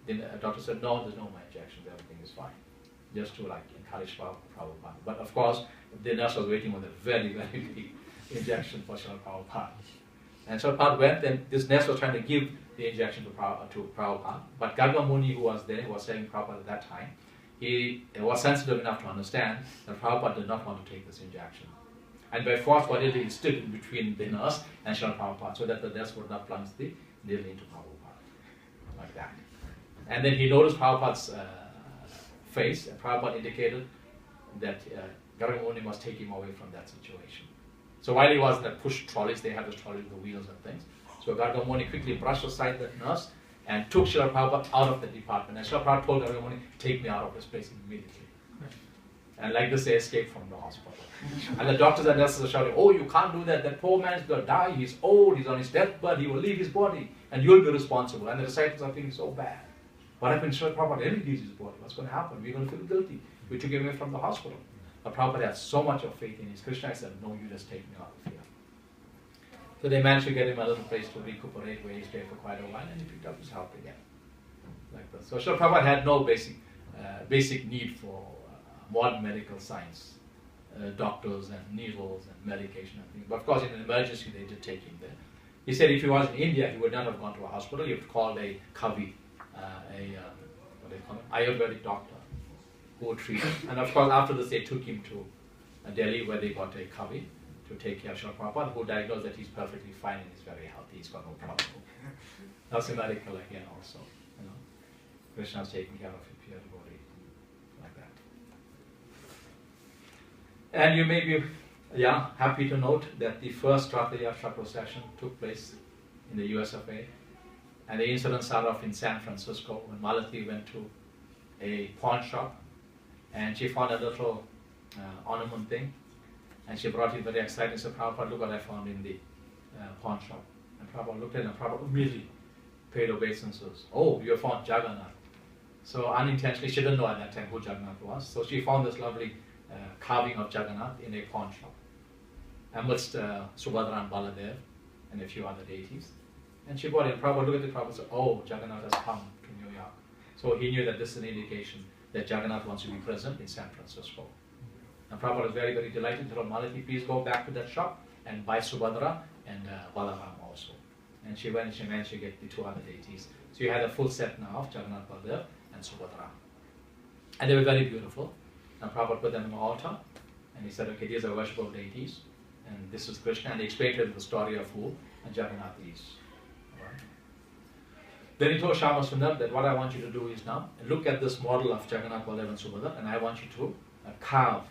the doctor said, no, there's no more injections, everything is fine. Just to encourage Prabhupada. But of course, the nurse was waiting with a very, very big injection for Srila Prabhupada. And Srila Prabhupada went, and this nurse was trying to give the injection to Prabhupada. But Garga Muni, who was there, who was saying Prabhupada at that time, he was sensitive enough to understand that Prabhupada did not want to take this injection. And by force, what he did, he stood in between the nurse and Srila Prabhupada so that the nurse would not plunge the needle into Prabhupada. Like that. And then he noticed Prabhupada's face, and Prabhupada indicated that Garga Muni must take him away from that situation. So while he was in that push trolleys, they had those trolleys with the wheels and things. So Garga Muni quickly brushed aside that nurse and took Srila Prabhupada out of the department. And Srila Prabhupada told Garga Muni, take me out of this place immediately. And like this, they escaped from the hospital. And the doctors and nurses are shouting, oh, you can't do that. That poor man is going to die. He's old. He's on his deathbed. He will leave his body. And you'll be responsible. And the disciples are feeling so bad. What happened to Srila Prabhupada? Really leaves his body. What's going to happen? We're going to feel guilty. We took him away from the hospital. But Prabhupada had so much of faith in his Krishna. He said, no, you just take me out of here. So they managed to get him a little place to recuperate where he stayed for quite a while. And he picked up his health again. Like that. So Srila Prabhupada had no basic need for modern medical science. Doctors and needles and medication and things. But of course, in an emergency, they did take him there. He said if he was in India, he would not have gone to a hospital. He would have called a kavi, what do they call it? Ayurvedic doctor who would treat him. And of course, after this, they took him to Delhi, where they got a kavi to take care of Srila Prabhupada, who diagnosed that he's perfectly fine and he's very healthy. He's got no problem. That's a miracle again, also. You know, Krishna's taking care of his pure devotee. And you may be happy to note that the first Ratha Yatra procession took place in the US of A. And the incident started off in San Francisco when Malati went to a pawn shop and she found a little ornament thing. And she brought it very excited and said, Prabhupada, look what I found in the pawn shop. And Prabhupada looked at it and Prabhupada immediately paid obeisances. Oh, you have found Jagannath. So unintentionally, she didn't know at that time who Jagannath was. So she found this lovely carving of Jagannath in a pawn shop amidst Subhadra and Baladev and a few other deities. And she brought it. Prabhupada looked at it. Prabhupada said, oh, Jagannath has come to New York. So he knew that this is an indication that Jagannath wants to be present in San Francisco. And Prabhupada was very, very delighted. He told Malati, please go back to that shop and buy Subhadra and Balaram also. And she went and she managed to get the two other deities. So you had a full set now of Jagannath, Baladev and Subhadra. And they were very beautiful. And Prabhupada put them on the altar, and he said, okay, these are worshipable deities, and this is Krishna, and he explained to them the story of who and Jagannath is. Right. Then he told Shama Sundar that what I want you to do is now, look at this model of Jagannath, Baladev and Subhadra, and I want you to carve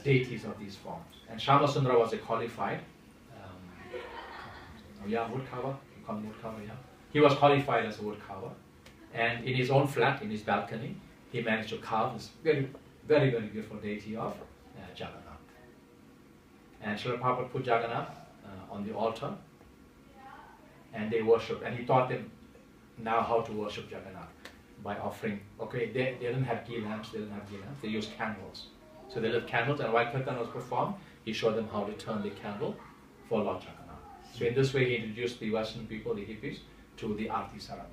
deities of these forms. And Shama Sundar was a qualified, woodcarver, you call him woodcarver, He was qualified as a woodcarver, and in his own flat, in his balcony, he managed to carve this very, very, very beautiful deity of Jagannath. And Srila Prabhupada put Jagannath on the altar and they worshipped. And he taught them now how to worship Jagannath by offering, okay, they didn't have ghee lamps, they used candles. So they lit candles, and while Kirtan was performed, he showed them how to turn the candle for Lord Jagannath. So in this way, he introduced the Western people, the hippies, to the Aarti ceremony.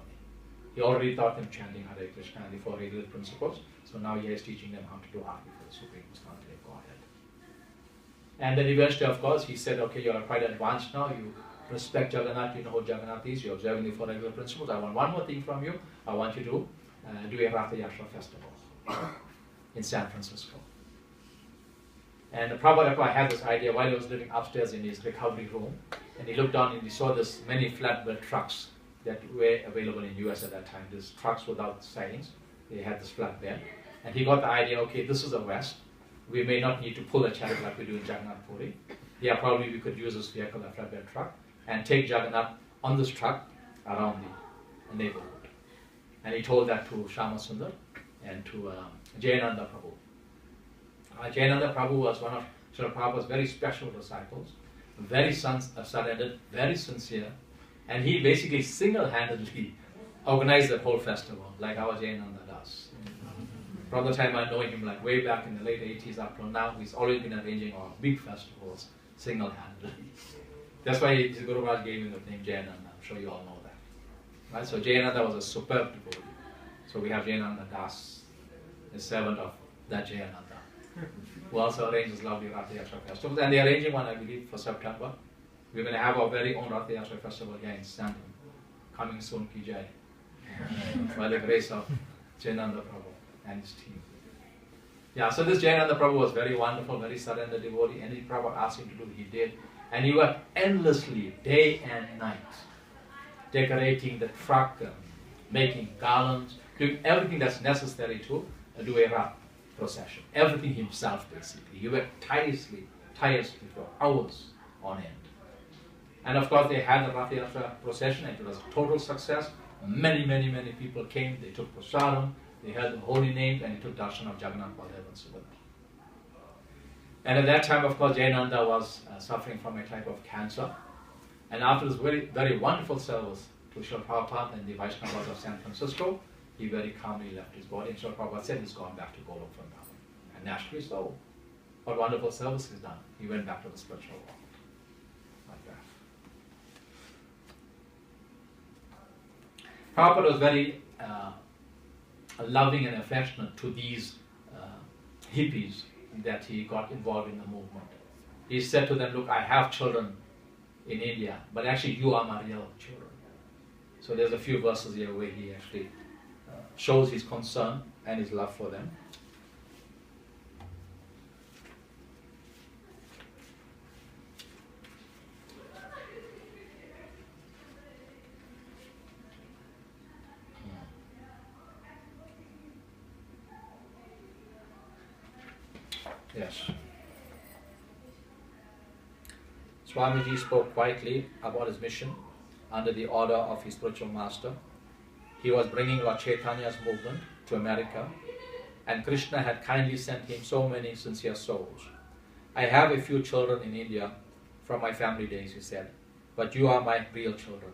He already taught them chanting Hare Krishna and the four regular principles. So now he is teaching them how to do Aarti for the Supreme Personality of Godhead. And then eventually, of course, he said, okay, you are quite advanced now. You respect Jagannath, you know who Jagannath is, you're observing the four regular principles. I want one more thing from you. I want you to do a Ratha Yatra festival in San Francisco. And Prabhupada had this idea while he was living upstairs in his recovery room. And he looked down and he saw this many flatbed trucks that were available in US at that time. These trucks without sidings. They had this flatbed. And he got the idea, okay, this is the West. We may not need to pull a chariot like we do in Jagannath Puri. Yeah, probably we could use this vehicle, a flatbed truck, and take Jagannath on this truck around the neighborhood. And he told that to Shyama Sundar and to Jayananda Prabhu. Jayananda Prabhu was one of Srila Prabhupada's very special disciples, very surrendered, very sincere, and he basically single-handedly organized that whole festival, like our Jayananda does. From the time I know him, like way back in the late 80s up till now, he's always been arranging our big festivals single-handedly. That's why his Guru Maharaj gave him the name Jayananda. I'm sure you all know that. Right? So Jayananda was a superb devotee. So we have Jayananda Das, the servant of that Jayananda, who also arranges lovely Rath Yatra festivals. And they're arranging one, I believe, for September. We're going to have our very own Rath Yatra festival here in Sandton, coming soon, Ki Jai, by the grace of Jayananda Prabhu and his team. Yeah, so this Jayananda Prabhu was very wonderful, very surrendered devotee. Anything Prabhupada asked him to do, he did. And he worked endlessly, day and night, decorating the truck, making garlands, doing everything that's necessary to do a Rath procession. Everything himself, basically. He worked tirelessly for hours on end. And of course, they had the Rath Yatra procession, and it was a total success. Many people came. They took prasadam, they heard the holy names, and they took darshan of Jagannath Baladev and Subhadra. And at that time, of course, Jayananda was suffering from a type of cancer. And after this very wonderful service to Srila Prabhupada and the Vaishnavas of San Francisco, he very calmly left his body. And Srila Prabhupada said he's gone back to Golok Vrindavan. And naturally so. What wonderful service he's done. He went back to the spiritual world. Like that. Prabhupada was very loving and affectionate to these hippies that he got involved in the movement. He said to them, look, I have children in India, but actually you are my real children. So there's a few verses here where he actually shows his concern and his love for them. Yes. Swamiji spoke quietly about his mission under the order of his spiritual master. He was bringing Lord Chaitanya's movement to America, and Krishna had kindly sent him so many sincere souls. I have a few children in India from my family days, he said, but you are my real children.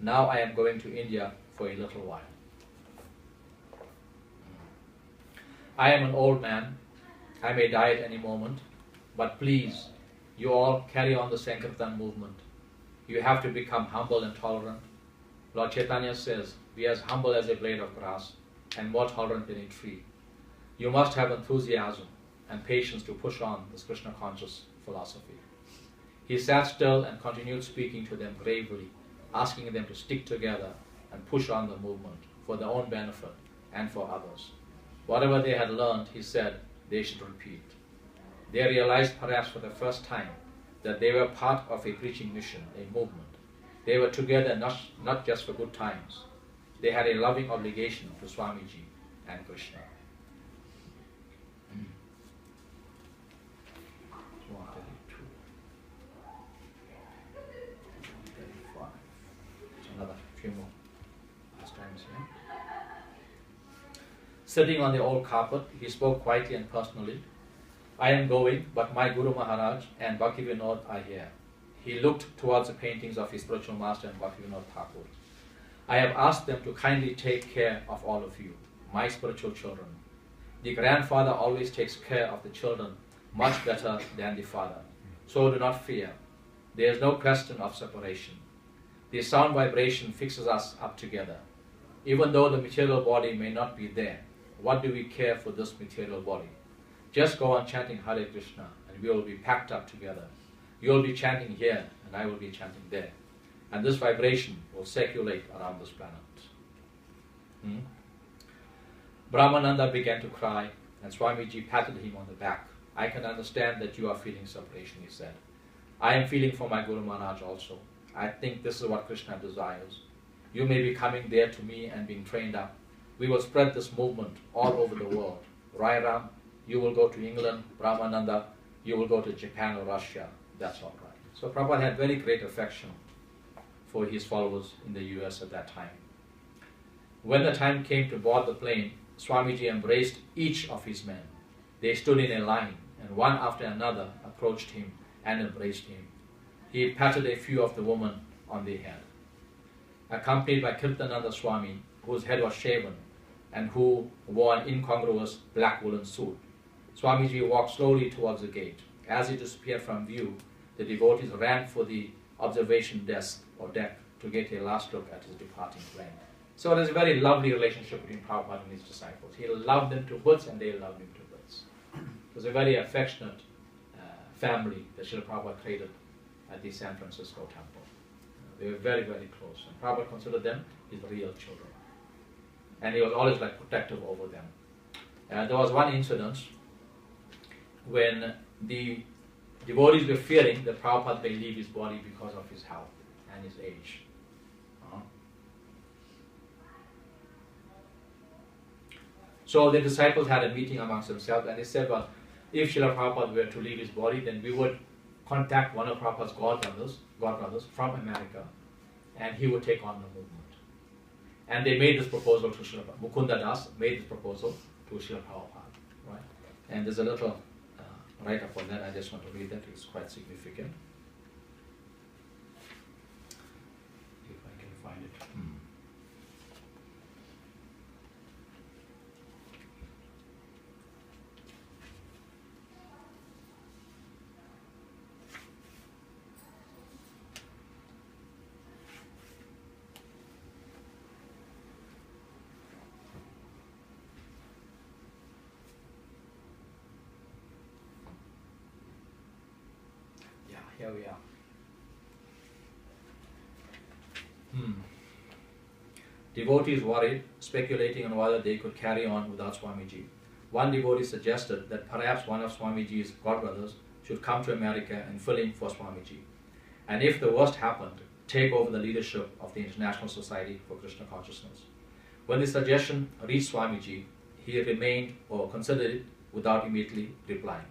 Now I am going to India for a little while. I am an old man. I may die at any moment, but please, you all carry on the Sankirtan movement. You have to become humble and tolerant. Lord Chaitanya says, be as humble as a blade of grass and more tolerant than a tree. You must have enthusiasm and patience to push on this Krishna conscious philosophy. He sat still and continued speaking to them gravely, asking them to stick together and push on the movement for their own benefit and for others. Whatever they had learned, he said, they should repeat. They realized perhaps for the first time that they were part of a preaching mission, a movement. They were together not just for good times. They had a loving obligation to Swamiji and Krishna. 132. 135. Another few more pastimes here. Sitting on the old carpet, he spoke quietly and personally. I am going, but my Guru Maharaj and Bhakti Vinod are here. He looked towards the paintings of his spiritual master and Bhakti Vinod Thakur. I have asked them to kindly take care of all of you, my spiritual children. The grandfather always takes care of the children much better than the father. So do not fear. There is no question of separation. The sound vibration fixes us up together. Even though the material body may not be there, what do we care for this material body? Just go on chanting Hare Krishna and we will be packed up together. You will be chanting here and I will be chanting there. And this vibration will circulate around this planet. Brahmananda began to cry and Swamiji patted him on the back. I can understand that you are feeling separation, he said. I am feeling for my Guru Maharaj also. I think this is what Krishna desires. You may be coming there to me and being trained up. We will spread this movement all over the world. Rai Ram, you will go to England. Brahmananda, you will go to Japan or Russia. That's all right. So Prabhupada had very great affection for his followers in the US at that time. When the time came to board the plane, Swamiji embraced each of his men. They stood in a line, and one after another approached him and embraced him. He patted a few of the women on the head. Accompanied by Kirtananda Swami, whose head was shaven and who wore an incongruous black woolen suit, Swamiji walked slowly towards the gate. As he disappeared from view, the devotees ran for the observation desk or deck to get a last look at his departing plane. So there's a very lovely relationship between Prabhupada and his disciples. He loved them to bits and they loved him to bits. It was a very affectionate family that Srila Prabhupada created at the San Francisco temple. They were very, very close. And Prabhupada considered them his real children. And he was always like protective over them. There was one incident when the devotees were fearing that Prabhupada may leave his body because of his health and his age. So the disciples had a meeting amongst themselves and they said, well, if Srila Prabhupada were to leave his body, then we would contact one of Prabhupada's godbrothers from America, and he would take on the movement. And they made this proposal to Srila Mukunda Das made this proposal to Srila Prabhupada. Right? And there's a little write-up on that. I just want to read that. It's quite significant. If I can find it. Here we are. Devotees worried, speculating on whether they could carry on without Swamiji. One devotee suggested that perhaps one of Swamiji's godbrothers should come to America and fill in for Swamiji. And if the worst happened, take over the leadership of the International Society for Krishna Consciousness. When the suggestion reached Swamiji, he remained or considered it without immediately replying.